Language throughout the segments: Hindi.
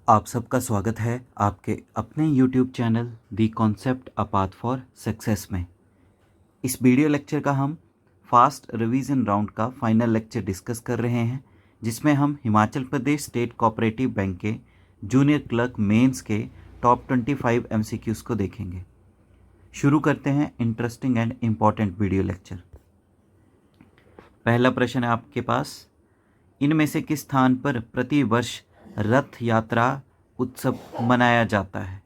आप सबका स्वागत है आपके अपने YouTube channel the concept a path for success में। इस वीडियो लेक्चर का हम फास्ट रिवीजन राउंड का फाइनल लेक्चर डिस्कस कर रहे हैं, जिसमें हम Himachal Pradesh state cooperative bank के जूनियर क्लर्क मेंस के टॉप 25 MCQs को देखेंगे। शुरू करते हैं interesting and important video lecture. पहला प्रश्न है आपके पास, इनमें से किस स्थान पर प्रतिवर्ष रथ यात्रा उत्सव मनाया जाता है?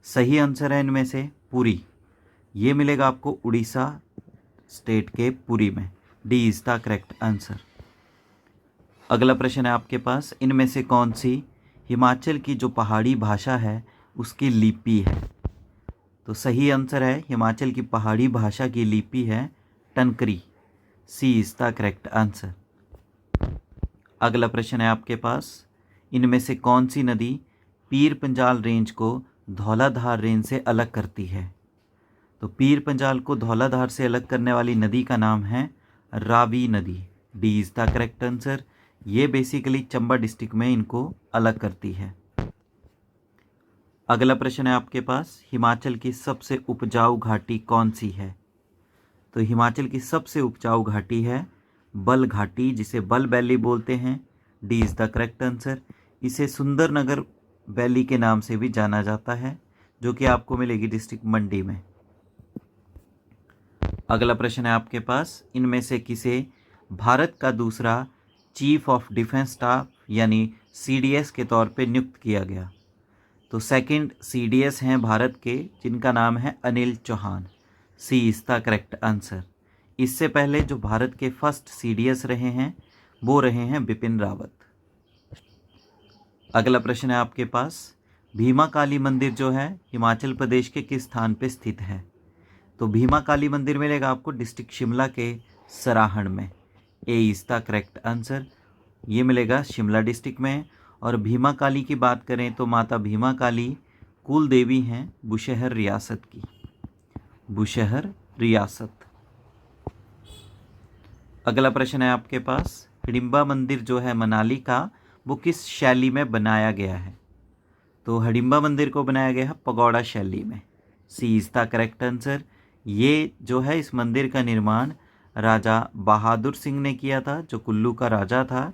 सही आंसर है इनमें से पुरी। ये मिलेगा आपको उड़ीसा स्टेट के पुरी में। D is the correct answer. अगला प्रश्न है आपके पास, इनमें से कौन सी हिमाचल की जो पहाड़ी भाषा है उसकी लिपि है? तो सही आंसर है हिमाचल की पहाड़ी भाषा की लिपि है टनकरी। सी इज द करेक्ट आंसर। अगला प्रश्न है आपके पास, इनमें से कौन सी नदी पीर पंजाल रेंज को धौलाधार रेंज से अलग करती है? तो पीर पंजाल को धौलाधार से अलग करने वाली नदी का नाम है रावी नदी। D is the correct answer. ये बेसिकली चंबा डिस्ट्रिक्ट में इनको अलग करती है। अगला प्रश्न है आपके पास, हिमाचल की सबसे उपजाऊ घाटी कौन सी है? तो हिमाचल की सबसे उपजाऊ घाटी है बल घाटी, जिसे बल वैली बोलते हैं। D is the correct answer. इसे सुंदरनगर वैली के नाम से भी जाना जाता है, जो कि आपको मिलेगी डिस्ट्रिक्ट मंडी में। अगला प्रश्न है आपके पास, इनमें से किसे भारत का दूसरा चीफ ऑफ डिफेंस स्टाफ यानी CDS के तौर पे नियुक्त किया गया? तो सेकंड CDS हैं भारत के, जिनका नाम है अनिल चौहान। सी इज द करेक्ट आंसर। इससे पहले जो भारत के फर्स्ट CDS रहे हैं वो रहे हैं बिपिन रावत। अगला प्रश्न है आपके पास, भीमा काली मंदिर जो है हिमाचल प्रदेश के किस स्थान पे स्थित है? तो भीमा काली मंदिर मिलेगा आपको डिस्ट्रिक्ट शिमला के सराहण में। ए इज द करेक्ट आंसर। ये मिलेगा शिमला डिस्ट्रिक्ट में। और भीमा काली की बात करें तो माता भीमा काली कुल देवी हैं बुशहर रियासत की। बुशहर रियासत। अगला प्रश्न है आपके पास, हिडिंबा मंदिर जो है मनाली का, वो किस शैली में बनाया गया है? तो हिडिंबा मंदिर को बनाया गया है पगोड़ा शैली में। सी इज द करेक्ट आंसर। ये जो है इस मंदिर का निर्माण राजा बहादुर सिंह ने किया था, जो कुल्लू का राजा था,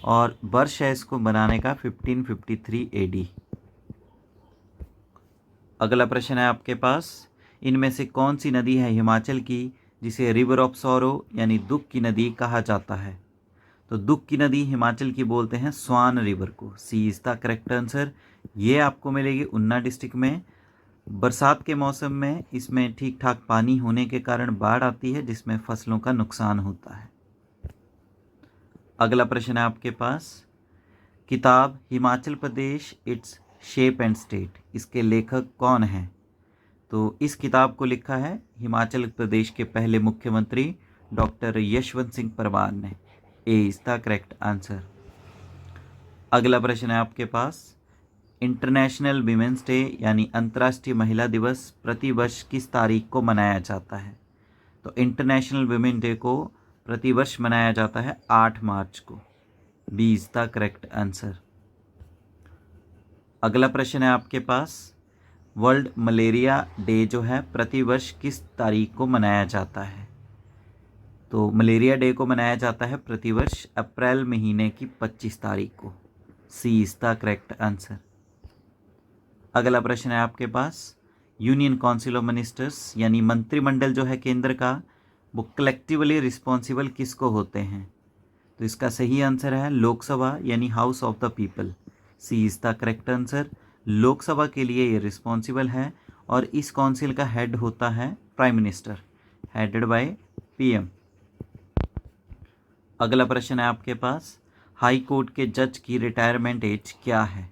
और वर्ष है इसको बनाने का 1553 AD। अगला प्रश्न है आपके पास, इनमें से कौन सी नदी है हिमाचल की जिसे रिवर ऑफ सॉरो यानी दुख की नदी कहा जाता है? तो दुख की नदी हिमाचल की बोलते हैं स्वान रिवर को। सी इज द करेक्ट आंसर। ये आपको मिलेगी ऊना डिस्ट्रिक्ट में। बरसात के मौसम में इसमें ठीक ठाक पानी होने के कारण बाढ़ आती है, जिसमें फसलों का नुकसान होता है। अगला प्रश्न है आपके पास, किताब Himachal Pradesh its shape and state, इसके लेखक कौन हैं? तो इस किताब को लिखा है हिमाचल प्रदेश के पहले मुख्यमंत्री डॉक्टर यशवंत सिंह परमार ने। ए इज द करेक्ट आंसर। अगला प्रश्न है आपके पास, इंटरनेशनल वीमेंस डे यानी अंतर्राष्ट्रीय महिला दिवस प्रतिवर्ष किस तारीख को मनाया जाता है? तो इंटरनेशनल वीमेन डे को प्रतिवर्ष मनाया जाता है 8 मार्च को। B is the correct answer. अगला प्रश्न है आपके पास, वर्ल्ड मलेरिया डे जो है प्रतिवर्ष किस तारीख को मनाया जाता है? तो मलेरिया डे को मनाया जाता है प्रतिवर्ष अप्रैल महीने की 25 तारीख को। सी इज द करेक्ट आंसर। अगला प्रश्न है आपके पास, यूनियन काउंसिल ऑफ मिनिस्टर्स यानी मंत्रिमंडल जो है केंद्र का, वो कलेक्टिवली रिस्पॉन्सिबल किसको होते हैं? तो इसका सही आंसर है लोकसभा यानी house of the people. C is the correct answer. Lok Sabha के लिए ये रिस्पॉन्सिबल है और इस काउंसिल का हेड होता है prime minister, headed by PM। अगला प्रश्न है आपके पास, हाई कोर्ट के जज की रिटायरमेंट एज क्या है?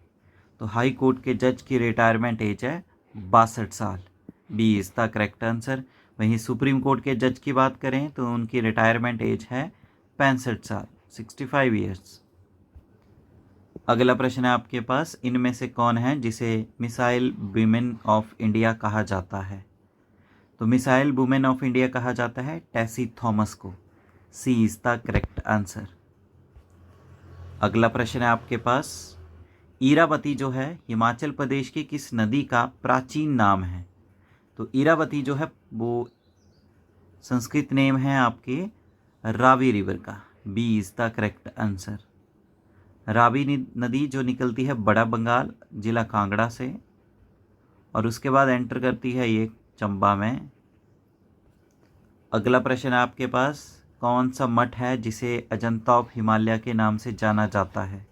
तो हाई कोर्ट के जज की रिटायरमेंट एज है 62 साल। B is the correct answer. वहीं सुप्रीम कोर्ट के जज की बात करें तो उनकी रिटायरमेंट एज है 65 साल, 65 ईयर्स। अगला प्रश्न है आपके पास, इनमें से कौन है जिसे मिसाइल वुमेन ऑफ इंडिया कहा जाता है? तो मिसाइल वुमेन ऑफ इंडिया कहा जाता है टेसी थॉमस को। सी इज द करेक्ट आंसर। अगला प्रश्न है आपके पास, इरावती जो है हिमाचल प्रदेश की किस नदी का प्राचीन नाम है? तो इरावती जो है वो संस्कृत नेम है आपके रावी रिवर का। B is the correct answer. Ravi नदी जो निकलती है बड़ा बंगाल जिला कांगड़ा से और उसके बाद एंटर करती है ये चंबा में। अगला प्रश्न है आपके पास, कौन सा मठ है जिसे अजंता ऑफ हिमालय के नाम से जाना जाता है?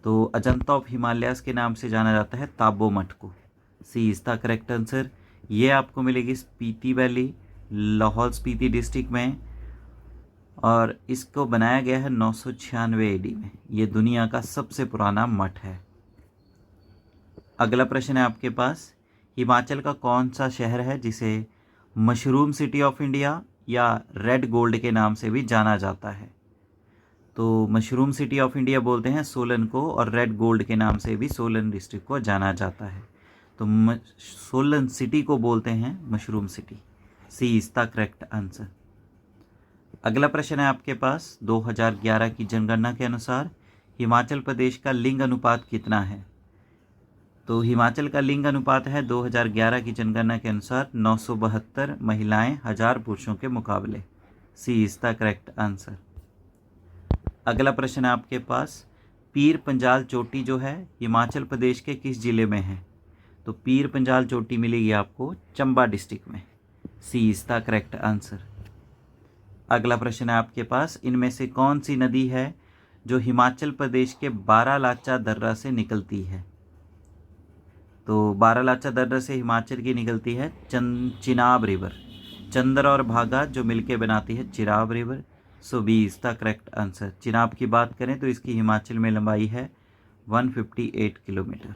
तो अजंता ऑफ हिमालयस के नाम से जाना जाता है ताबो मठ को। सी इज द करेक्ट आंसर। ये आपको मिलेगी स्पीति वैली, लाहौल स्पीति डिस्ट्रिक्ट में और इसको बनाया गया है 996 एडी में। ये दुनिया का सबसे पुराना मठ है। अगला प्रश्न है आपके पास, हिमाचल का कौन सा शहर है जिसे मशरूम सिटी ऑफ इंडिया या रेड गोल्ड के नाम से भी जाना जाता है? तो मशरूम सिटी ऑफ इंडिया बोलते हैं सोलन को और रेड गोल्ड के नाम से भी सोलन डिस्ट्रिक्ट को जाना जाता है। तो सोलन सिटी को बोलते हैं mushroom city. C is the correct answer. अगला प्रश्न है आपके पास, 2011 की जनगणना के अनुसार हिमाचल प्रदेश का लिंग अनुपात कितना है? तो हिमाचल का लिंग अनुपात है 2011 की जनगणना के अनुसार 972 महिलाएं 1000 पुरुषों के मुकाबले। सी इज द करेक्ट आंसर। अगला प्रश्न है आपके पास, पीर पंजाल चोटी जो है हिमाचल प्रदेश के किस जिले में है? तो पीर पंजाल चोटी मिलेगी आपको चंबा डिस्ट्रिक्ट में। सी इज द करेक्ट आंसर। अगला प्रश्न है आपके पास, इनमें से कौन सी नदी है जो हिमाचल प्रदेश के बारालाचा दर्रा से निकलती है? तो बारालाचा दर्रा से हिमाचल की निकलती है चिनाब रिवर। चंद्र और भागा जो मिलके बनाती है Chenab river. So B is the correct answer. Chenab की बात करें तो इसकी हिमाचल में लंबाई है 158 किलोमीटर,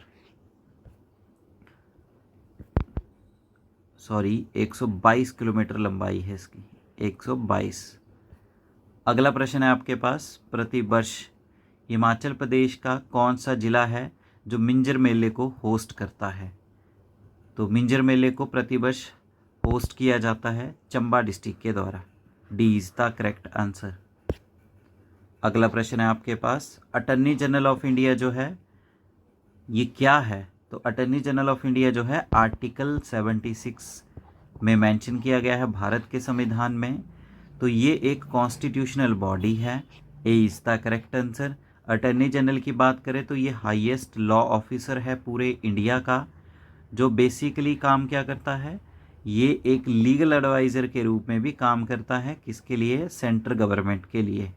122 किलोमीटर लंबाई है इसकी, 122। अगला प्रश्न है आपके पास, प्रतिवर्ष हिमाचल प्रदेश का कौन सा जिला है जो मिंजर मेले को होस्ट करता है? तो मिंजर मेले को प्रतिवर्ष होस्ट किया जाता है चंबा डिस्ट्रिक्ट के द्वारा। D is the correct answer. अगला प्रश्न है आपके पास, अटर्नी जनरल ऑफ इंडिया जो है ये क्या है? तो अटर्नी जनरल ऑफ इंडिया जो है आर्टिकल 76 में मेंशन किया गया है भारत के संविधान में। तो ये एक कॉन्स्टिट्यूशनल बॉडी है। A is the correct answer. Attorney general की बात करें तो ये हाईएस्ट लॉ ऑफिसर है पूरे इंडिया का, जो बेसिकली काम क्या करता है, ये एक लीगल एडवाइज़र के रूप में भी काम करता है। किसके लिए? सेंट्रल गवर्नमेंट के लिए।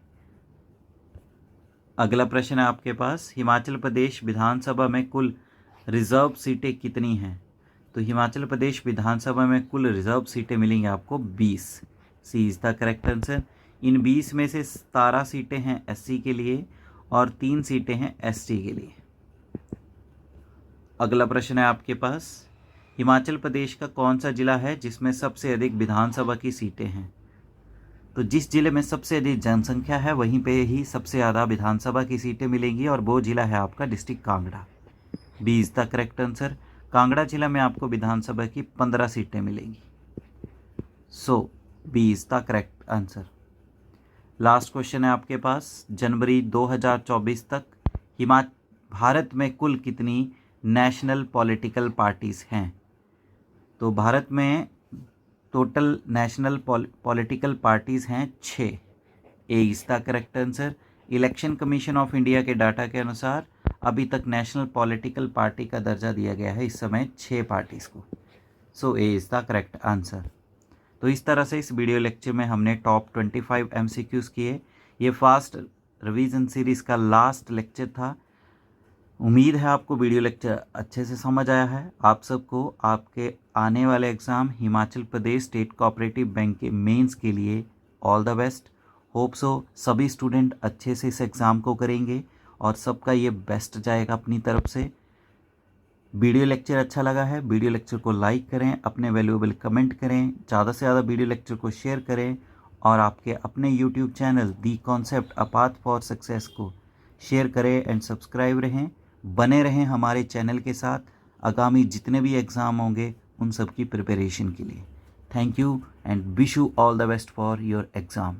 अगला प्रश्न है आपके पास, हिमाचल प्रदेश विधानसभा में कुल रिजर्व सीटें कितनी हैं? तो हिमाचल प्रदेश विधानसभा में कुल रिजर्व सीटें मिलेंगी आपको 20। सी इज़ द करेक्ट आंसर। इन 20 में से 17 सीटें हैं एससी के लिए और 3 सीटें हैं एसटी के लिए। अगला प्रश्न है आपके पास, हिमाचल प्रदेश का कौन सा जिला है जिसमें सबसे अधिक विधानसभा की सीटें हैं? तो जिस जिले में सबसे अधिक जनसंख्या है वहीं पे ही सबसे ज़्यादा विधानसभा की सीटें मिलेंगी और वो जिला है आपका district Kangra. B is the correct answer. Kangra जिला में आपको विधानसभा की 15 सीटें मिलेंगी। So B is the correct answer. Last question है आपके पास, जनवरी 2024 तक भारत में कुल कितनी नेशनल पॉलिटिकल पार्टीज़ हैं? तो भारत में टोटल नेशनल पॉलिटिकल पार्टीज़ हैं 6। ए is the correct answer. Election commission of India के डाटा के अनुसार अभी तक नेशनल पॉलिटिकल पार्टी का दर्जा दिया गया है इस समय 6 पार्टीज़ को। So A is the correct answer. तो इस तरह से इस वीडियो लेक्चर में हमने टॉप 25 MCQs किए। ये फास्ट रिवीजन सीरीज़ का लास्ट लेक्चर था। उम्मीद है आपको वीडियो लेक्चर अच्छे से समझ आया है। आप सबको आपके आने वाले exam Himachal Pradesh state cooperative bank के मेंस के लिए all the best. Hope so सभी स्टूडेंट अच्छे से इस एग्ज़ाम को करेंगे और सबका ये बेस्ट जाएगा अपनी तरफ से। वीडियो लेक्चर अच्छा लगा है, वीडियो लेक्चर को लाइक करें, अपने वैल्यूएबल कमेंट करें, ज़्यादा से ज़्यादा वीडियो लेक्चर को शेयर करें और आपके अपने YouTube channel the concept a path for success को शेयर करें एंड सब्सक्राइब रहें, बने रहें हमारे चैनल के साथ आगामी जितने भी एग्ज़ाम होंगे उन सब की प्रिपरेशन के लिए। Thank you and wish you all the best for your exam.